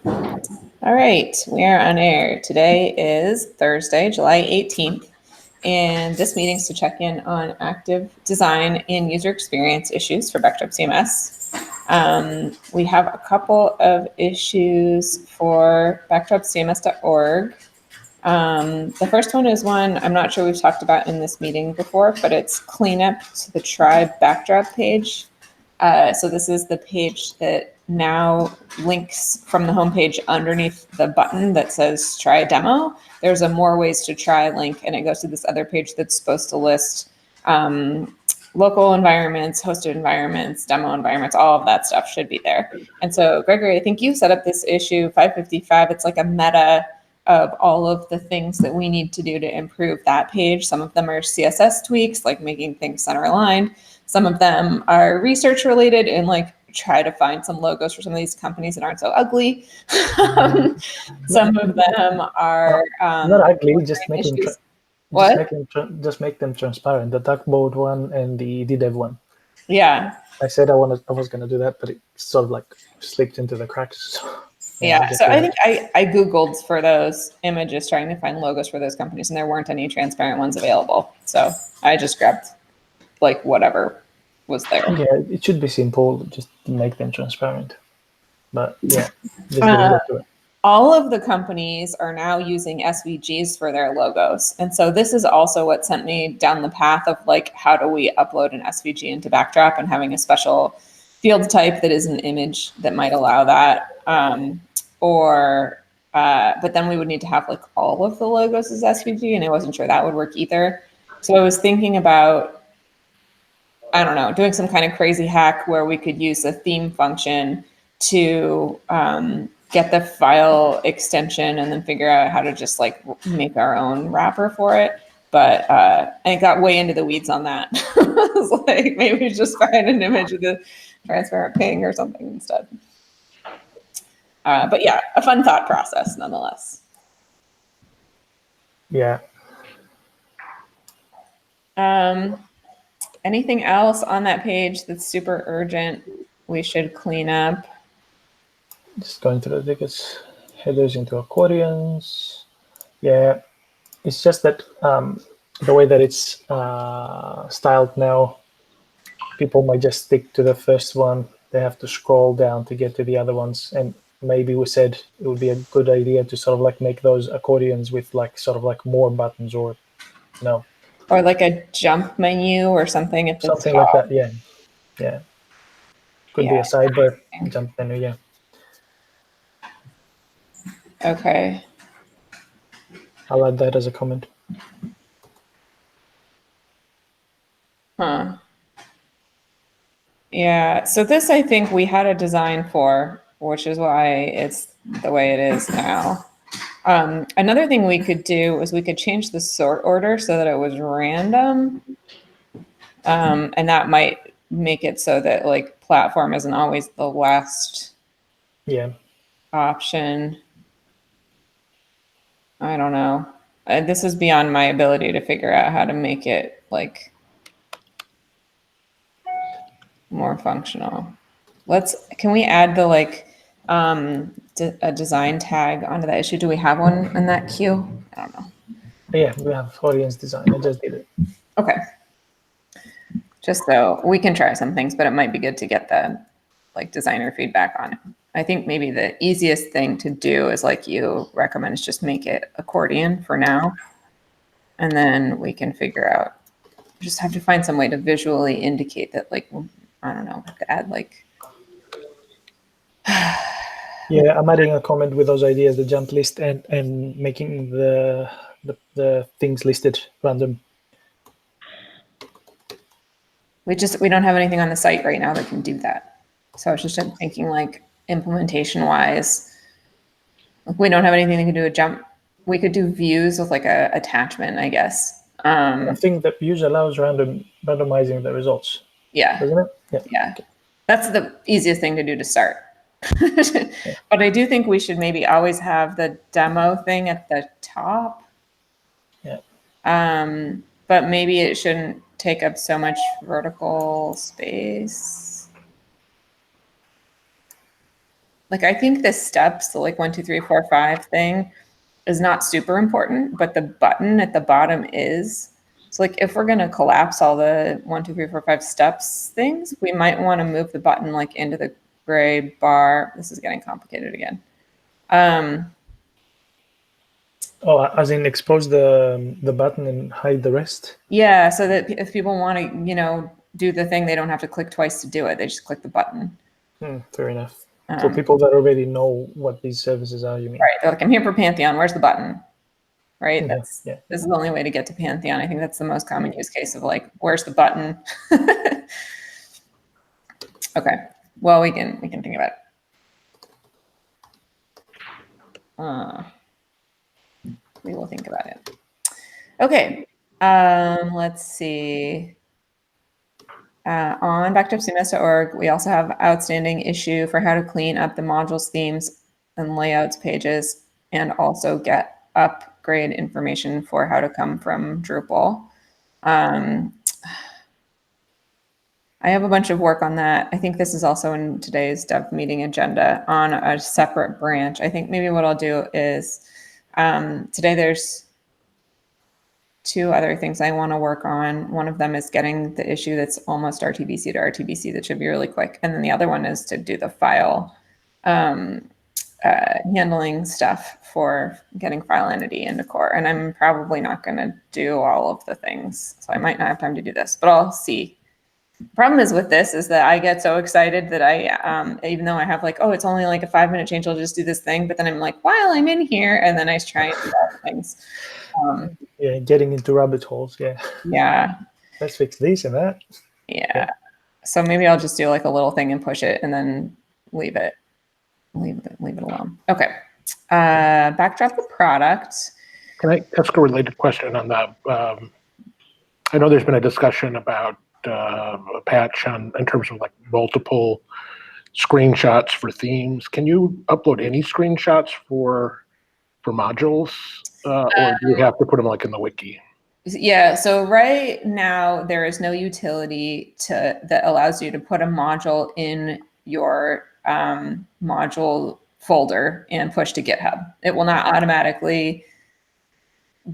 All right, we are on air. Today is Thursday, July 18th, and this meeting is to check in on active design and user experience issues for Backdrop CMS. We have a couple of issues for backdropcms.org. The first one is one I'm not sure we've talked about in this meeting before, but it's cleanup to the tribe backdrop page. So this is the page that now links from the homepage underneath the button that says try a demo. There's a more ways to try link, and it goes to this other page that's supposed to list local environments, hosted environments, demo environments, all of that stuff should be there. And so Gregory, I think you set up this issue 555. It's like a meta of all of the things that we need to do to improve that page. Some of them are CSS tweaks, like making things center aligned. Some of them are research related and like try to find some logos for some of these companies that aren't so ugly. Some of them are not ugly, just making just make them transparent. The Tugboat one and the DDev one. Yeah. I said I was going to do that, but it sort of like slipped into the cracks. Yeah, so I think I Googled for those images trying to find logos for those companies, and there weren't any transparent ones available. So I just grabbed like whatever was there. Yeah, it should be simple, just make them transparent. But yeah, just do it. All of the companies are now using SVGs for their logos. And so this is also what sent me down the path of like, how do we upload an SVG into Backdrop, and having a special field type that is an image that might allow that. But then we would need to have like all of the logos as SVG, and I wasn't sure that would work either. So I was thinking about, I don't know, doing some kind of crazy hack where we could use a theme function to get the file extension and then figure out how to just like make our own wrapper for it. But I got way into the weeds on that. I was like, maybe just find an image of the transparent ping or something instead. But yeah, a fun thought process nonetheless. Yeah. Anything else on that page that's super urgent we should clean up? Just going through the tickets, headers into accordions. Yeah, it's just that the way that it's styled now, people might just stick to the first one. They have to scroll down to get to the other ones. And maybe we said it would be a good idea to sort of like make those accordions with like sort of like more buttons, or no. Or like a jump menu or something at the something top. like that, yeah. Yeah. Could be a sidebar jump menu, yeah. Okay. I'll add that as a comment. Huh. Yeah, so this I think we had a design for, which is why it's the way it is now. Another thing we could do is we could change the sort order so that it was random. And that might make it so that like platform isn't always the last option. I don't know. This is beyond my ability to figure out how to make it like more functional. Can we add the like a design tag onto that issue? Do we have one in that queue? I don't know. Yeah, we have audience design. I just did it. Okay. Just so we can try some things, but it might be good to get the like designer feedback on it. I think maybe the easiest thing to do is like you recommend is just make it accordion for now. And then we can figure out, just have to find some way to visually indicate that, like, I don't know, have to add like. Yeah, I'm adding a comment with those ideas, the jump list and making the things listed random. We don't have anything on the site right now that can do that. So I was just thinking like implementation wise, we don't have anything that can do a jump. We could do views with like a attachment, I guess. I think that views allows randomizing the results. Yeah. Doesn't it? Yeah. Okay. That's the easiest thing to do to start. But I do think we should maybe always have the demo thing at the top. Yeah. But maybe it shouldn't take up so much vertical space. like, I think the steps, the like 1, 2, 3, 4, 5 thing is not super important, but the button at the bottom is. So like if we're gonna collapse all the 1, 2, 3, 4, 5 steps things, we might want to move the button like into the gray bar. This is getting complicated again. Oh, as in expose the button and hide the rest? Yeah, so that if people want to, you know, do the thing, they don't have to click twice to do it. They just click the button. Fair enough. For people that already know what these services are, you mean? Right. They're like, I'm here for Pantheon. Where's the button? Right. Yeah, This yeah. is the only way to get to Pantheon. I think that's the most common use case of like, where's the button? Okay. Well, we can think about it. We will think about it. Okay. Let's see. On backtopcms.org, we also have outstanding issue for how to clean up the modules, themes, and layouts pages, and also get upgrade information for how to come from Drupal. I have a bunch of work on that. I think this is also in today's dev meeting agenda on a separate branch. I think maybe what I'll do is today there's 2 other things I want to work on. One of them is getting the issue that's almost RTBC to RTBC. That should be really quick. And then the other one is to do the file handling stuff for getting file entity into core. And I'm probably not going to do all of the things. So I might not have time to do this, but I'll see. Problem is with this is that I get so excited that I, even though I have like, oh, it's only like a 5-minute change, I'll just do this thing. But then I'm like, while I'm in here, and then I try and do other things. Yeah, getting into rabbit holes. Yeah. Yeah. Let's fix this and that. Yeah. So maybe I'll just do like a little thing and push it and then leave it alone. Okay. Backdrop the product. Can I ask a related question on that? I know there's been a discussion about a patch in terms of like multiple screenshots for themes. Can you upload any screenshots for modules, or do you have to put them like in the wiki? Yeah, so right now there is no utility that allows you to put a module in your module folder and push to GitHub. It will not automatically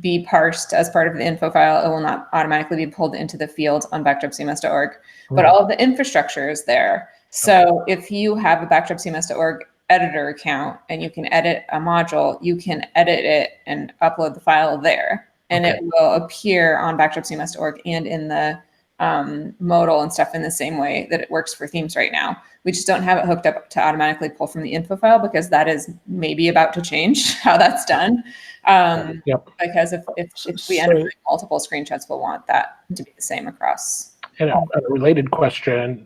be parsed as part of the info file. It will not automatically be pulled into the fields on backtopcms.org, but all of the infrastructure is there. So if you have a backtopcms.org editor account and you can edit a module, you can edit it and upload the file there. And it will appear on backtopcms.org and in the modal and stuff in the same way that it works for themes right now. We just don't have it hooked up to automatically pull from the info file because that is maybe about to change how that's done. Because if we end up doing multiple screenshots, we'll want that to be the same across. And a related question,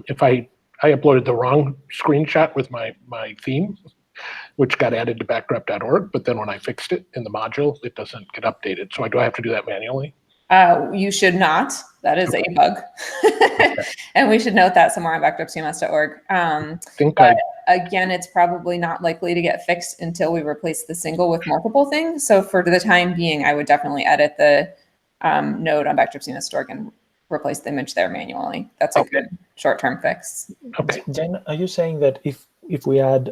if I uploaded the wrong screenshot with my theme, which got added to backdrop.org, but then when I fixed it in the module, it doesn't get updated. So do I have to do that manually? You should not. That is a bug. And we should note that somewhere on backtopcms.org. Again, it's probably not likely to get fixed until we replace the single with multiple things. So for the time being, I would definitely edit the node on backtopcms.org and replace the image there manually. That's a good short-term fix. Okay. Jen, are you saying that if we add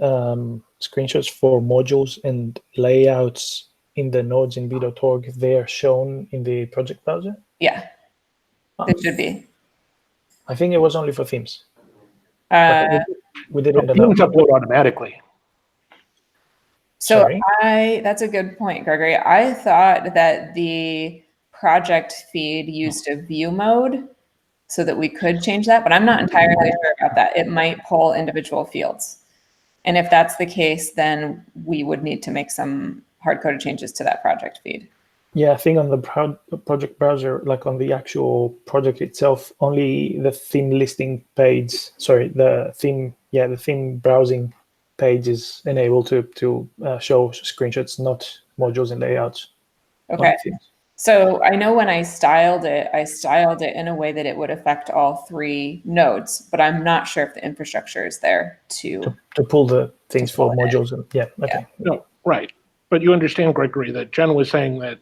screenshots for modules and layouts in the nodes in b.org, they are shown in the project browser? Yeah, it should be. I think it was only for themes. We didn't Themes upload automatically. So that's a good point, Gregory. I thought that the project feed used a view mode so that we could change that, but I'm not entirely sure about that. It might pull individual fields. And if that's the case, then we would need to make some hard-coded changes to that project feed. Yeah, I think on the project browser, like on the actual project itself, only the theme listing page, the theme browsing page is enabled to show screenshots, not modules and layouts. Okay. So I know when I styled it in a way that it would affect all 3 nodes, but I'm not sure if the infrastructure is there to pull the things for modules. No, right. But you understand, Gregory, that Jen was saying that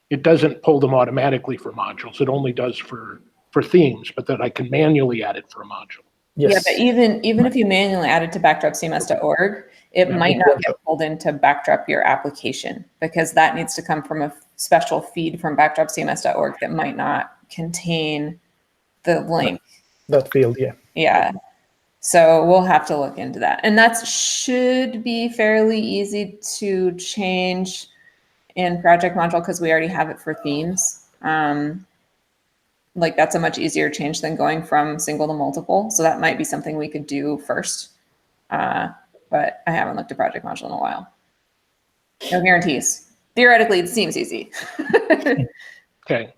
it doesn't pull them automatically for modules. It only does for themes, but that I can manually add it for a module. Yeah, Yes. but even if you manually add it to backdropcms.org, it Yeah, might it not won't get pulled into Backdrop your application because that needs to come from a special feed from backdropcms.org that might not contain the link. That field, yeah. Yeah. So we'll have to look into that. And that should be fairly easy to change in Project Module because we already have it for themes. Like that's a much easier change than going from single to multiple. So that might be something we could do first. But I haven't looked at Project Module in a while. No guarantees. Theoretically, it seems easy. Okay.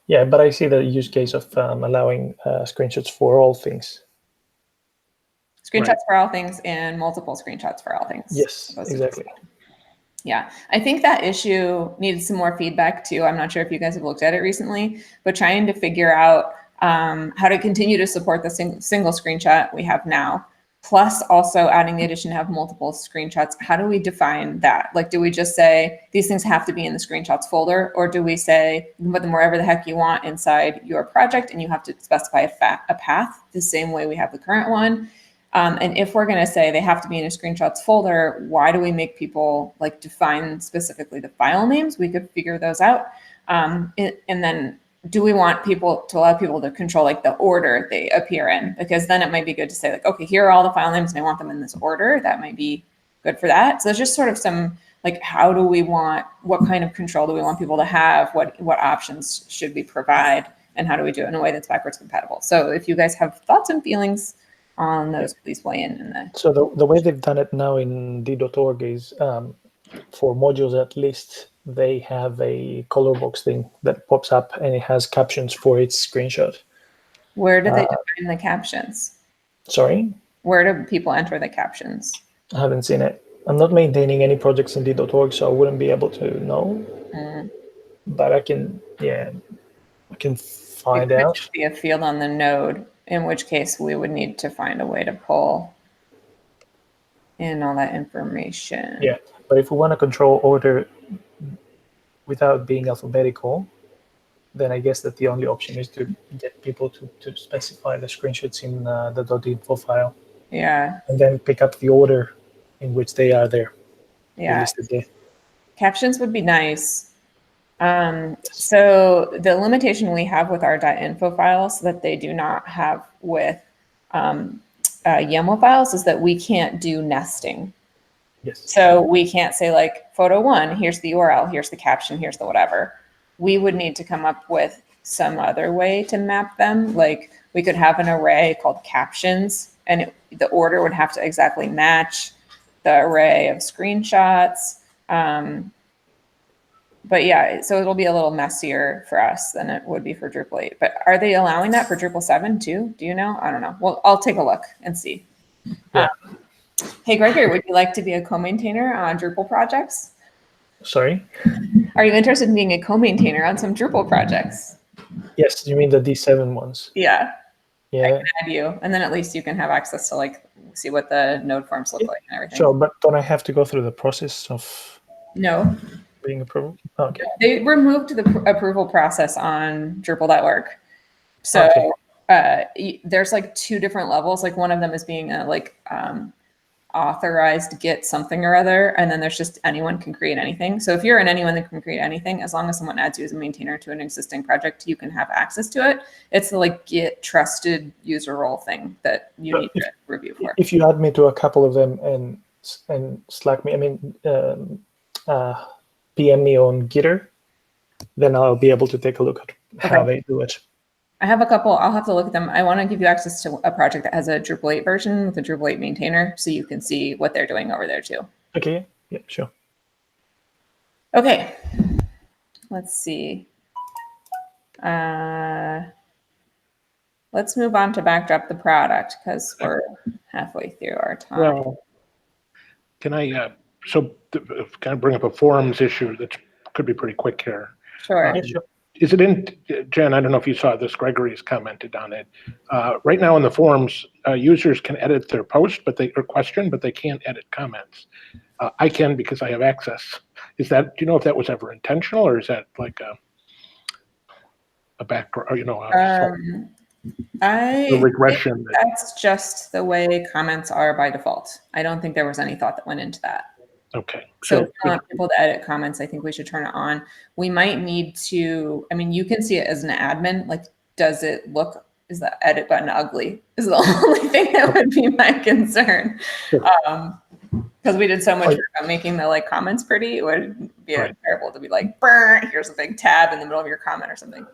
Yeah, but I see the use case of allowing screenshots for all things. Screenshots Right. for all things and multiple screenshots for all things. Yes, exactly. Yeah, I think that issue needs some more feedback too. I'm not sure if you guys have looked at it recently, but trying to figure out how to continue to support the single screenshot we have now, plus also adding the addition of multiple screenshots. How do we define that? Like, do we just say these things have to be in the screenshots folder, or do we say you can put them wherever the heck you want inside your project and you have to specify a path the same way we have the current one? And if we're going to say they have to be in a screenshots folder, why do we make people like define specifically the file names? We could figure those out. And then do we want people to allow people to control like the order they appear in? Because then it might be good to say like, okay, here are all the file names and I want them in this order. That might be good for that. So there's just sort of some like, how do we want, what kind of control do we want people to have? What options should we provide? And how do we do it in a way that's backwards compatible? So if you guys have thoughts and feelings on those, please weigh in the. So the way they've done it now in d.org is for modules at least, they have a color box thing that pops up and it has captions for its screenshot. Where do they define the captions? Sorry? Where do people enter the captions? I haven't seen it. I'm not maintaining any projects in d.org, so I wouldn't be able to know. But I can find It could out. just be a field on the node, in which case we would need to find a way to pull in all that information. Yeah, but if we want to control order without being alphabetical, then I guess that the only option is to get people to specify the screenshots in the .info file. Yeah. And then pick up the order in which they are there. Yeah. Listed there. Captions would be nice. So the limitation we have with our .info files that they do not have with YAML files is that we can't do nesting. Yes. So we can't say like photo 1, here's the URL, here's the caption, here's the whatever. We would need to come up with some other way to map them. Like we could have an array called captions and the order would have to exactly match the array of screenshots. But yeah, so it'll be a little messier for us than it would be for Drupal 8. But are they allowing that for Drupal 7 too? Do you know? I don't know. Well, I'll take a look and see. Yeah. Hey, Gregory, would you like to be a co-maintainer on Drupal projects? Sorry? Are you interested in being a co-maintainer on some Drupal projects? Yes, you mean the D7 ones? Yeah. Yeah. I can add you, and then at least you can have access to like see what the node forms look like and everything. Sure, but don't I have to go through the process of No. being approved? Okay. They removed the approval process on Drupal.org. So there's like 2 different levels. Like one of them is being a authorized Git something or other, and then there's just anyone can create anything. So if you're anyone that can create anything, as long as someone adds you as a maintainer to an existing project, you can have access to it. It's the like Git trusted user role thing that you need to review for. If you add me to a couple of them and Slack me, PM me on Gitter, then I'll be able to take a look at how they do it. I have a couple. I'll have to look at them. I want to give you access to a project that has a Drupal 8 version with a Drupal 8 maintainer, so you can see what they're doing over there too. Okay. Yeah, sure. Okay. Let's see. Let's move on to Backdrop the product because we're halfway through our time. Well, can I kind of bring up a forums issue that could be pretty quick here? Sure. Yeah, sure. Is it in, Jen, I don't know if you saw this, Gregory's commented on it. Right now in the forums, users can edit their post, or question, but they can't edit comments. I can because I have access. Do you know if that was ever intentional or is that like a background, The I regression. that's just the way comments are by default. I don't think there was any thought that went into that. Okay. So if you want people to edit comments, I think we should turn it on. We might need to, I mean, you can see it as an admin, like, does it look, is the edit button ugly? Is the only thing that would be my concern. Sure. Because we did so much work on making the like comments pretty, it would be terrible to be like, burn, here's a big tab in the middle of your comment or something.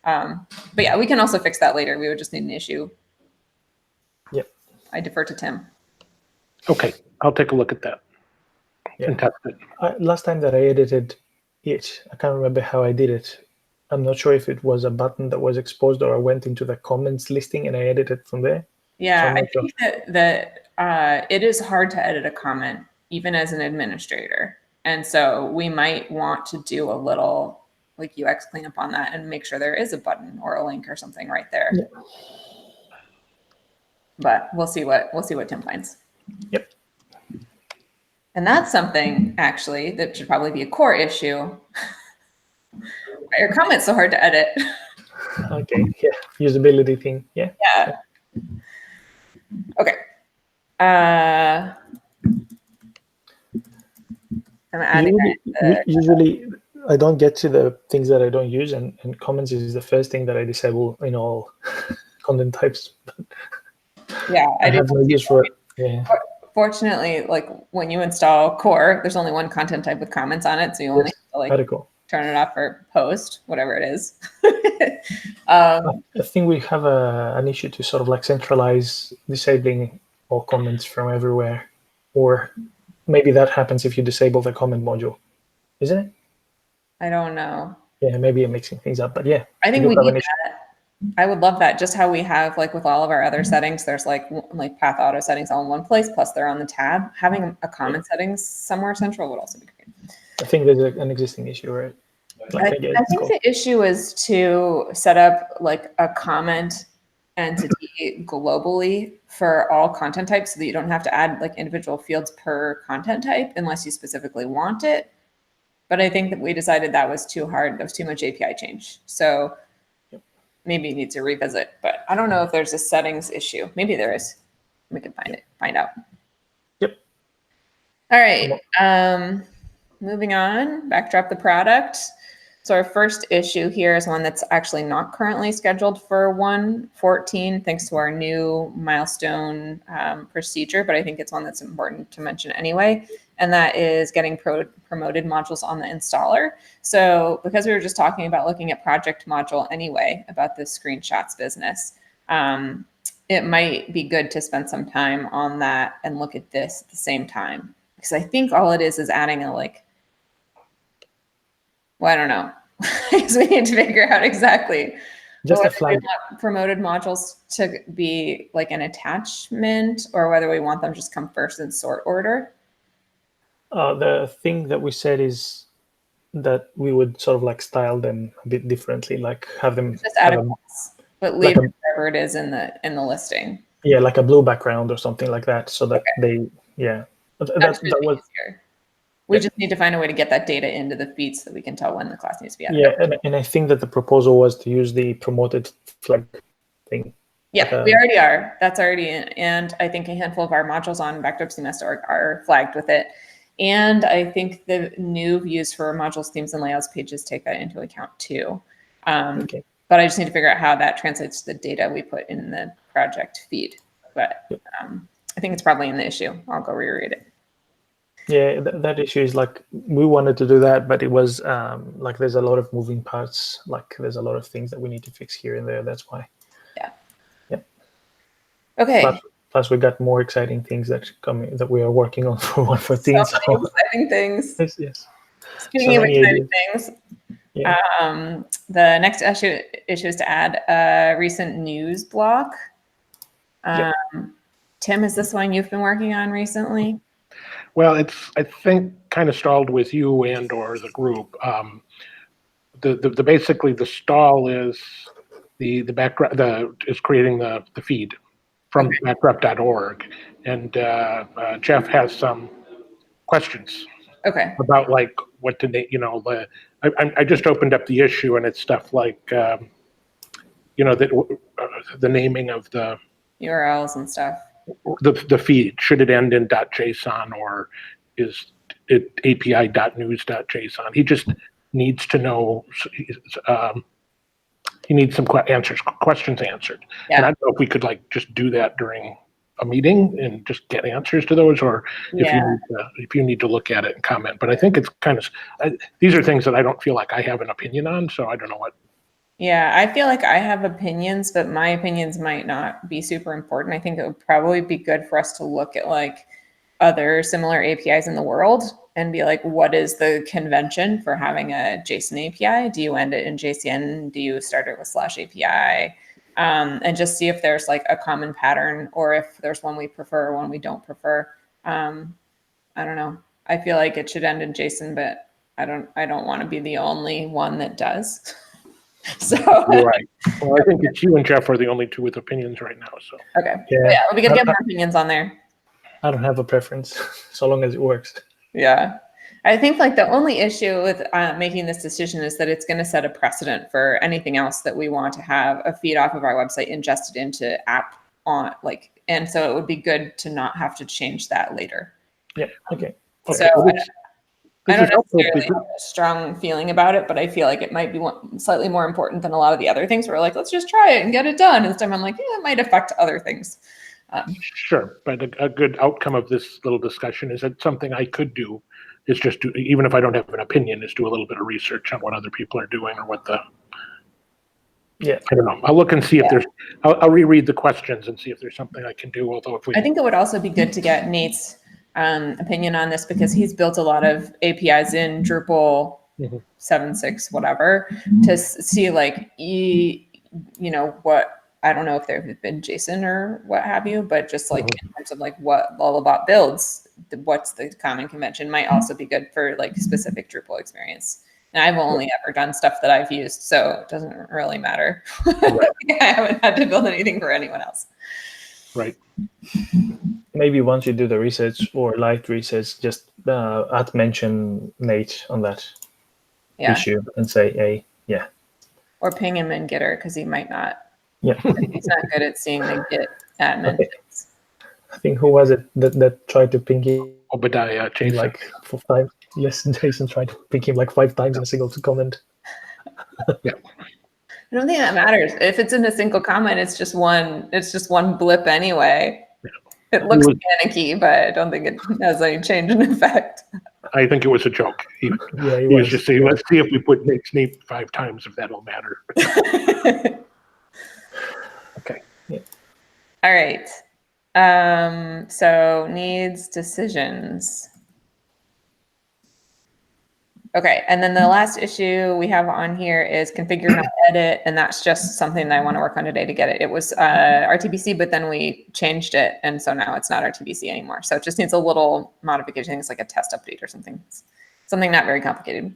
But yeah, we can also fix that later. We would just need an issue. Yep. I defer to Tim. Okay, I'll take a look at that and test it. Last time that I edited it, I can't remember how I did it. I'm not sure if it was a button that was exposed or I went into the comments listing and I edited from there. Yeah, I think that it is hard to edit a comment, even as an administrator. And so we might want to do a little like UX cleanup on that and make sure there is a button or a link or something right there. Yeah. But we'll see what Tim finds. Yep. And that's something actually that should probably be a core issue. Why are comments so hard to edit? Okay. Yeah. Usability thing. Yeah. Yeah. Okay. I'm adding usually I don't get to the things that I don't use, and comments is the first thing that I disable in all content types. Yeah, I have no use for it. Yeah. Fortunately, like when you install Core, there's only one content type with comments on it, so you only have to like article. Turn it off or post, whatever it is. I think we have an issue to sort of like centralize disabling all comments from everywhere, or maybe that happens if you disable the comment module, isn't it? I don't know. Yeah, maybe I'm mixing things up, but yeah. I think we need that. I would love that. Just how we have like with all of our other settings, there's like path auto settings all in one place, plus they're on the tab. Having a comment settings somewhere central would also be great. I think there's an existing issue, right? I think the issue is to set up like a comment entity globally for all content types so that you don't have to add like individual fields per content type unless you specifically want it. But I think that we decided that was too hard. That was too much API change. So maybe you need to revisit, but I don't know if there's a settings issue. Maybe there is. We can find out. Yep. All right. Moving on, backdrop the product. So our first issue here is one that's actually not currently scheduled for 1/14, thanks to our new milestone procedure, but I think it's one that's important to mention anyway, and that is getting promoted modules on the installer. So because we were just talking about looking at project module anyway, about the screenshots business, it might be good to spend some time on that and look at this at the same time. Because I think all it is adding a like, well, I don't know. Because we need to figure out exactly just a flag. Promoted modules to be like an attachment, or whether we want them just come first in sort order. The thing that we said is that we would sort of like style them a bit differently, like have them just add a class, but leave like whatever it is in the listing. Yeah, like a blue background or something like that, so that they that was easier. We just need to find a way to get that data into the feed so that we can tell when the class needs to be added. Yeah, and I think that the proposal was to use the promoted flag thing. Yeah, like we already are. That's already in. And I think a handful of our modules on backdropcms are flagged with it. And I think the new views for modules, themes, and layouts pages take that into account too. Okay. But I just need to figure out how that translates to the data we put in the project feed. But I think it's probably in the issue. I'll go reread it. Yeah, that issue is like, we wanted to do that, but it was like there's a lot of moving parts. Like there's a lot of things that we need to fix here and there. That's why. Yeah. Yep. Okay. Plus we got more exciting things that we are working on for 1/14. So many exciting things. Yes. Speaking of exciting things, the next issue is to add a recent news block. Tim, is this one you've been working on recently? Well, it's, I think, kind of stalled with you and or the group. The basically the stall is the background is creating the feed from backdrop.org, and Jeff has some questions. Okay. About like what to I just opened up the issue, and it's stuff like the naming of the URLs and stuff. feed. Should it end in .json or is it API.news.json? He just needs to know. He needs some questions answered. Yeah. And I don't know if we could just do that during a meeting and just get answers to those, or if you need to look at it and comment. But I think it's these are things that I don't feel like I have an opinion on, so I don't know what. Yeah, I feel like I have opinions, but my opinions might not be super important. I think it would probably be good for us to look at other similar APIs in the world and be like, what is the convention for having a JSON API? Do you end it in JSON? Do you start it with /API? And just see if there's a common pattern, or if there's one we prefer, one we don't prefer. I don't know. I feel like it should end in JSON, but I don't want to be the only one that does. So you're right. Well, I think it's you and Jeff are the only two with opinions right now. So okay, yeah, we could get more opinions on there. I don't have a preference, so long as it works. Yeah, I think the only issue with making this decision is that it's going to set a precedent for anything else that we want to have a feed off of our website ingested into app on and so it would be good to not have to change that later. Yeah. Okay. So I don't necessarily have a strong feeling about it, but I feel like it might be slightly more important than a lot of the other things. We're let's just try it and get it done. And this time I'm it might affect other things. Sure, but a good outcome of this little discussion is that something I could do is just do, even if I don't have an opinion, is do a little bit of research on what other people are doing or what the. Yeah, I don't know. I'll look and see if there's. I'll reread the questions and see if there's something I can do. Although I think it would also be good to get Nate's opinion on this, because he's built a lot of APIs in Drupal 7.6 whatever to see what. I don't know if there have been JSON or what have you, but just in terms of what Lullabot builds, what's the common convention might also be good for specific Drupal experience. And I've only ever done stuff that I've used, so it doesn't really matter. Right. I haven't had to build anything for anyone else. Right. Maybe once you do the research or light research, just mention Nate on that issue and say, hey, yeah. Or ping him in Gitter, because he might not. Yeah. He's not good at seeing the Git admin things. I think who was it that tried to ping him? Obadiah, Jason. 4 times. Yes, Jason tried to ping him 5 times in a single comment. Yeah. I don't think that matters. If it's in a single comment, it's just one blip anyway. Yeah. It looks panicky, but I don't think it has any change in effect. I think it was a joke. He was just saying, let's see if we put Nate's name 5 times, if that'll matter. Okay. Yeah. All right. So needs decisions. Okay, and then the last issue we have on here is configure not edit, and that's just something that I want to work on today to get it. It was RTBC, but then we changed it, and so now it's not RTBC anymore. So it just needs a little modification. It's like a test update or something. Something not very complicated.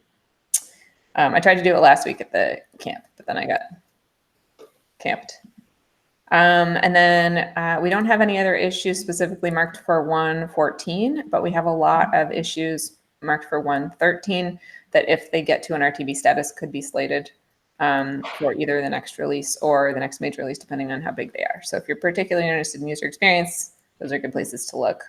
I tried to do it last week at the camp, but then I got camped. And then we don't have any other issues specifically marked for 1.14, but we have a lot of issues marked for 1.13 that if they get to an RTB status could be slated for either the next release or the next major release, depending on how big they are. So if you're particularly interested in user experience, those are good places to look.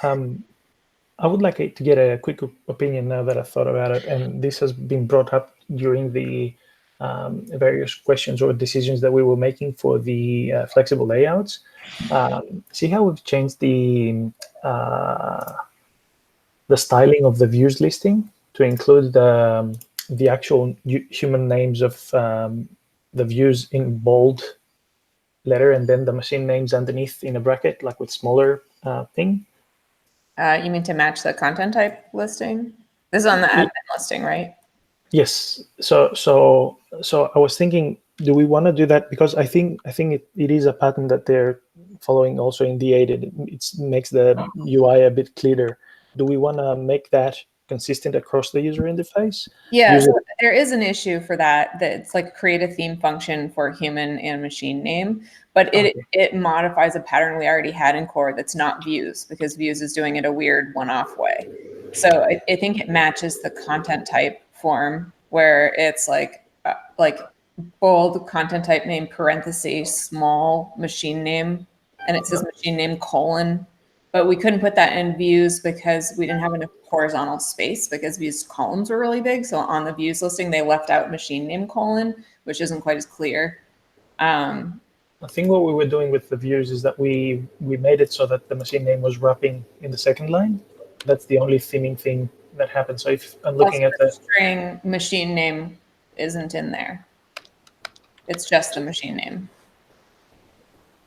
I would like to get a quick opinion now that I've thought about it, and this has been brought up during the various questions or decisions that we were making for the flexible layouts. See how we've changed the styling of the views listing to include the actual human names of the views in bold letter, and then the machine names underneath in a bracket, like with smaller thing. You mean to match the content type listing? This is on the admin listing, right? Yes. So I was thinking, do we want to do that? Because I think it is a pattern that they're following also in D8. It makes the UI a bit clearer. Do we want to make that consistent across the user interface? Yeah, so there is an issue for that. It's like create a theme function for human and machine name, but it modifies a pattern we already had in core that's not views, because views is doing it a weird one-off way. So I think it matches the content type form where it's like bold content type name parenthesis small machine name, and it says machine name colon, but we couldn't put that in views because we didn't have enough horizontal space because views columns were really big. So on the views listing, they left out machine name colon, which isn't quite as clear. I think what we were doing with the views is that we made it so that the machine name was wrapping in the second line. That's the only theming thing that happened. So if I'm looking at the string machine name isn't in there. It's just the machine name.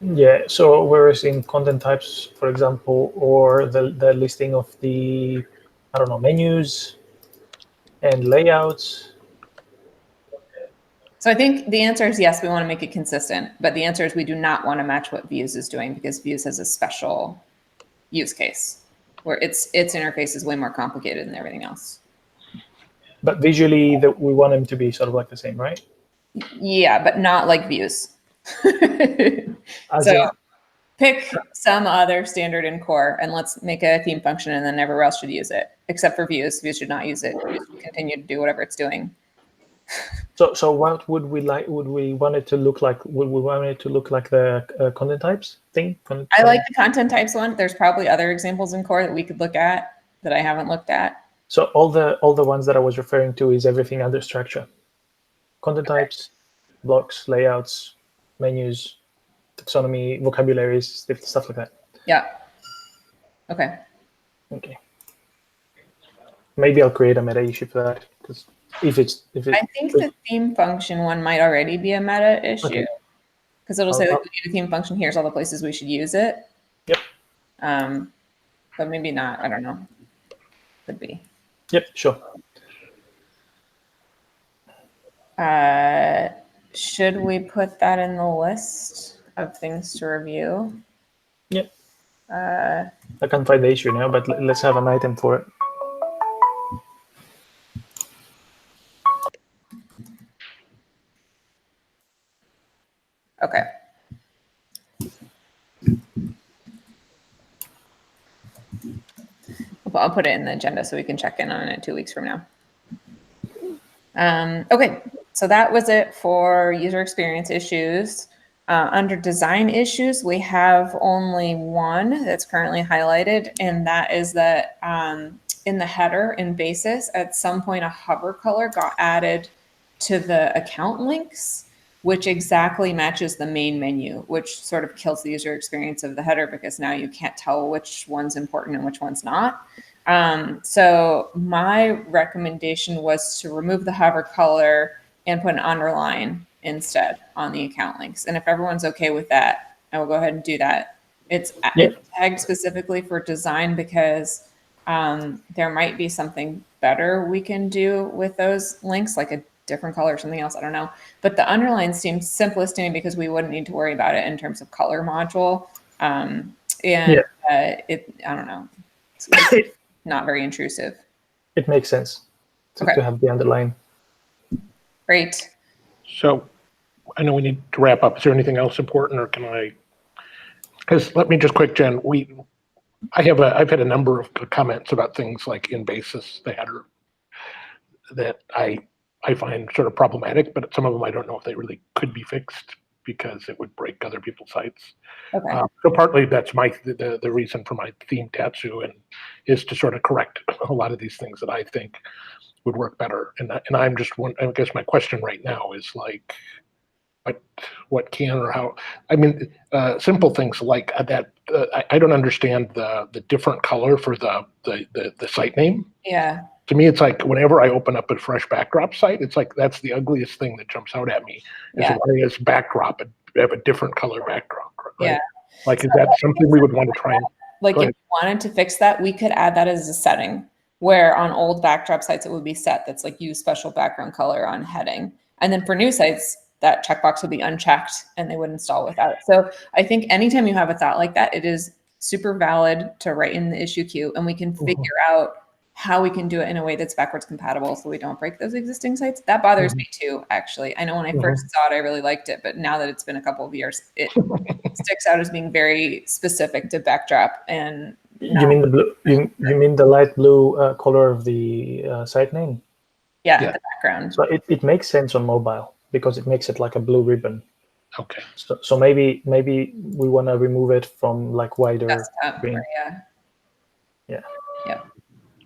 yeah, so whereas in content types, for example, or the listing of the, I don't know, menus and layouts. So I think the answer is yes, we want to make it consistent, but the answer is we do not want to match what Views is doing because Views has a special use case where its interface is way more complicated than everything else. But visually, we want them to be sort of like the same, right? Yeah, but not like Views. So pick some other standard in core and let's make a theme function and then everywhere else should use it, except for Views. Views should not use it. Views should continue to do whatever it's doing. So what would we like? Would we want it to look like? Would we want it to look like the content types thing? I like the content types one. There's probably other examples in core that we could look at that I haven't looked at. So all the ones that I was referring to is everything under structure. Content types, blocks, layouts, menus, taxonomy, vocabularies, stuff like that. Yeah. Okay. Okay. Maybe I'll create a meta issue for that because if it's I think the theme function one might already be a meta issue because it'll say like, we need a theme function. Here's all the places we should use it. Yep. But maybe not. I don't know. Could be. Yep. Sure. Should we put that in the list of things to review? Yep. I can't find the issue now, but let's have an item for it. Okay. I'll put it in the agenda so we can check in on it 2 weeks from now. Okay, so that was it for user experience issues. Under design issues, we have only one that's currently highlighted, and that is that in the header in Basis, at some point a hover color got added to the account links, which exactly matches the main menu, which sort of kills the user experience of the header because now you can't tell which one's important and which one's not. So my recommendation was to remove the hover color and put an underline instead on the account links. And if everyone's okay with that, I will go ahead and do that. It's tagged specifically for design because there might be something better we can do with those links, like a different color or something else. I don't know. But the underline seems simplest to me because we wouldn't need to worry about it in terms of color module. I don't know. It's not very intrusive. It makes sense to have the underline. Great. So I know we need to wrap up. Is there anything else important, or can I? Because let me just quick, Jen. I've had a number of comments about things like in Basis, the header, that I find sort of problematic, but some of them I don't know if they really could be fixed because it would break other people's sites. Okay. So partly that's the reason for my theme Tatsu, and is to sort of correct a lot of these things that I think would work better. And I'm just I guess my question right now is like, what can or how? I mean, simple things like that. I don't understand the different color for the site name. Yeah. To me, it's like whenever I open up a fresh backdrop site, it's like that's the ugliest thing that jumps out at me. Is why is backdrop have a different color backdrop? Right? Yeah. Like, is that something we would want to try and? Like, if you wanted to fix that, we could add that as a setting where on old backdrop sites, it would be set that's like use special background color on heading. And then for new sites, that checkbox would be unchecked and they would install without it. So I think anytime you have a thought like that, it is super valid to write in the issue queue, and we can figure out how we can do it in a way that's backwards compatible so we don't break those existing sites. That bothers me too, actually. I know when I first saw it, I really liked it, but now that it's been a couple of years, it sticks out as being very specific to backdrop. And you mean the blue? You mean the light blue color of the site name? Yeah, the background. So it makes sense on mobile because it makes it like a blue ribbon. Okay. So maybe we want to remove it from like wider Desktop, screen. yeah. Yeah. Yeah.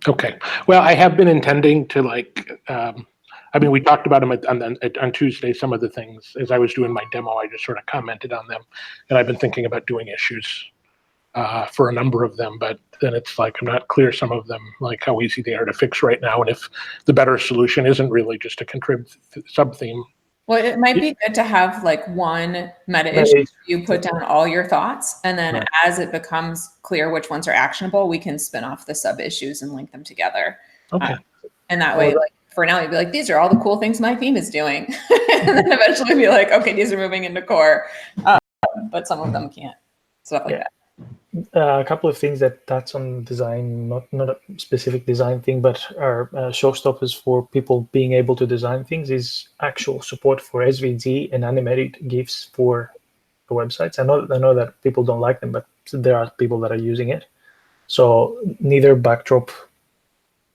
Okay. Well, I have been intending to I mean, we talked about them on Tuesday, some of the things. As I was doing my demo, I just sort of commented on them. And I've been thinking about doing issues for a number of them, but then it's like, I'm not clear some of them, like how easy they are to fix right now. And if the better solution isn't really just a contrib sub-theme. Well, it might be good to have like one meta issue. You put down all your thoughts, and then Right. as it becomes clear which ones are actionable, we can spin off the sub issues and link them together. Okay. And that way, like for now, you'd be like, these are all the cool things my theme is doing. And then eventually be like, okay, these are moving into core, but some of them can't. Stuff like that. A couple of things that's on design, not a specific design thing, but are showstoppers for people being able to design things, is actual support for SVG and animated GIFs for the websites. I know that people don't like them, but there are people that are using it. So neither Backdrop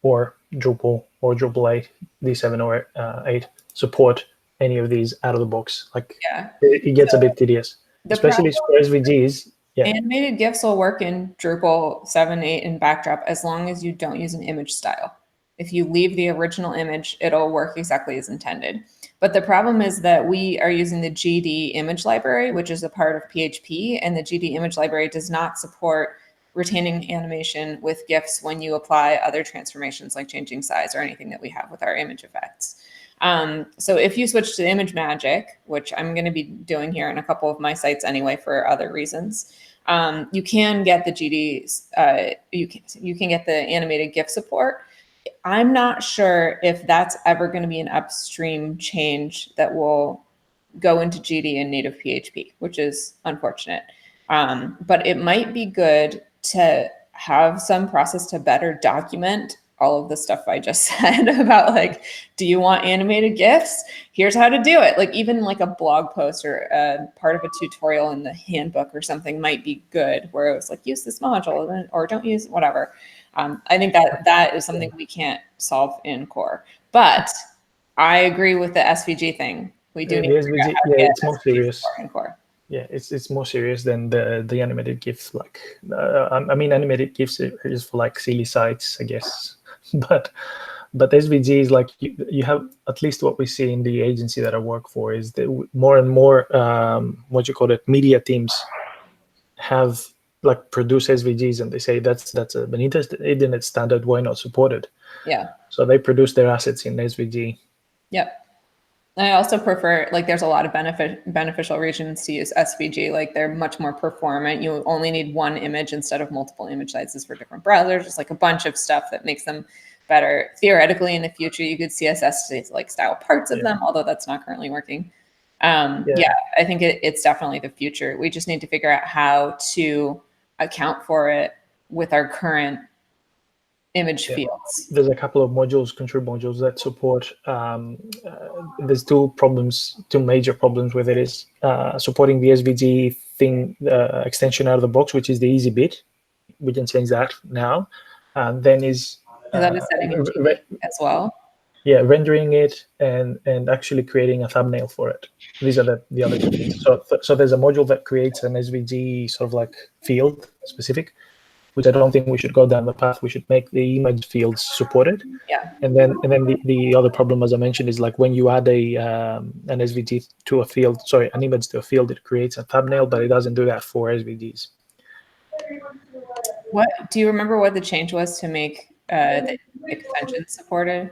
or Drupal or Drupal 8, D7 or 8 support any of these out of the box. Like it gets a bit tedious, especially for SVGs. Yeah. Animated GIFs will work in Drupal 7, 8, and Backdrop as long as you don't use an image style. If you leave the original image, it'll work exactly as intended. But the problem is that we are using the GD image library, which is a part of PHP, and the GD image library does not support retaining animation with GIFs when you apply other transformations like changing size or anything that we have with our image effects. So if you switch to ImageMagick, which I'm going to be doing here in a couple of my sites anyway for other reasons, you can get the GD, you can get the animated GIF support. I'm not sure if that's ever going to be an upstream change that will go into GD in native PHP, which is unfortunate. But it might be good to have some process to better document all of the stuff I just said about like, do you want animated GIFs? Here's how to do it. Like even like a blog post or part of a tutorial in the handbook or something might be good where it was like, use this module or don't use whatever. I think that is something we can't solve in core, but I agree with the SVG thing. We do need to figure out how to get it's more serious in core. Yeah, it's more serious than the animated GIF. Like, I mean, animated GIFs is for like silly sites, I guess. But SVG is like you have at least what we see in the agency that I work for is that more and more media teams have like produce SVGs and they say that's an internet standard, why not support it? Yeah. So they produce their assets in SVG. Yep. I also prefer, like, there's a lot of beneficial reasons to use SVG. Like, they're much more performant. You only need one image instead of multiple image sizes for different browsers. Just like a bunch of stuff that makes them better. Theoretically, in the future, you could CSS to like style parts of them, although that's not currently working. Yeah, I think it's definitely the future. We just need to figure out how to account for it with our current image fields. There's a couple of modules, contrib modules that support. There's two major problems with it is supporting the SVG thing extension out of the box, which is the easy bit. We can change that now. And then is that is setting as well. Yeah, rendering it and actually creating a thumbnail for it. These are the other two things. So there's a module that creates an SVG sort of like field specific, which I don't think we should go down the path. We should make the image fields supported. Yeah. And then the other problem, as I mentioned, is like when you add an SVG to a field, an image to a field, it creates a thumbnail, but it doesn't do that for SVGs. What do you remember what the change was to make the extension supported?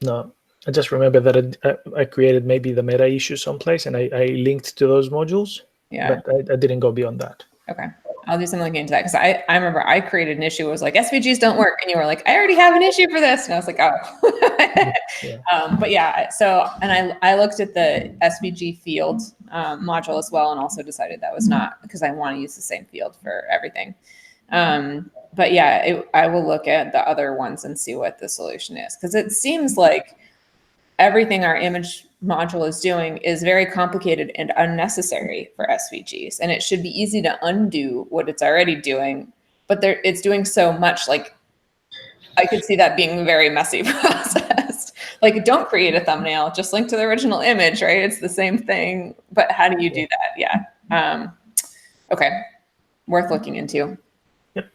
No, I just remember that I created maybe the meta issue someplace and I linked to those modules. Yeah. But I didn't go beyond that. Okay. I'll do some looking into that because I remember I created an issue. It was like SVGs don't work, and you were like, I already have an issue for this, and I was like, oh. Yeah. But yeah, so and I looked at the SVG field module as well, and also decided that was not because I want to use the same field for everything. But yeah, I will look at the other ones and see what the solution is because it seems like everything our image module is doing is very complicated and unnecessary for SVGs. And it should be easy to undo what it's already doing, but it's doing so much, like I could see that being a very messy process. like, don't create a thumbnail, just link to the original image, right? It's the same thing, but how do you do that? Yeah. Okay. Worth looking into. Yep.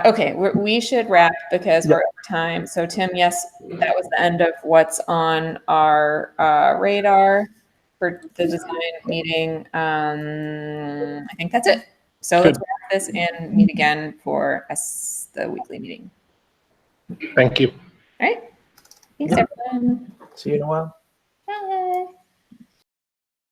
Okay, we should wrap because Yep. we're over time. So Tim, yes, that was the end of what's on our radar for the design meeting. I think that's it. So let's Good. wrap this and meet again for the weekly meeting. Thank you. All right. Thanks, Yep. everyone. See you in a while.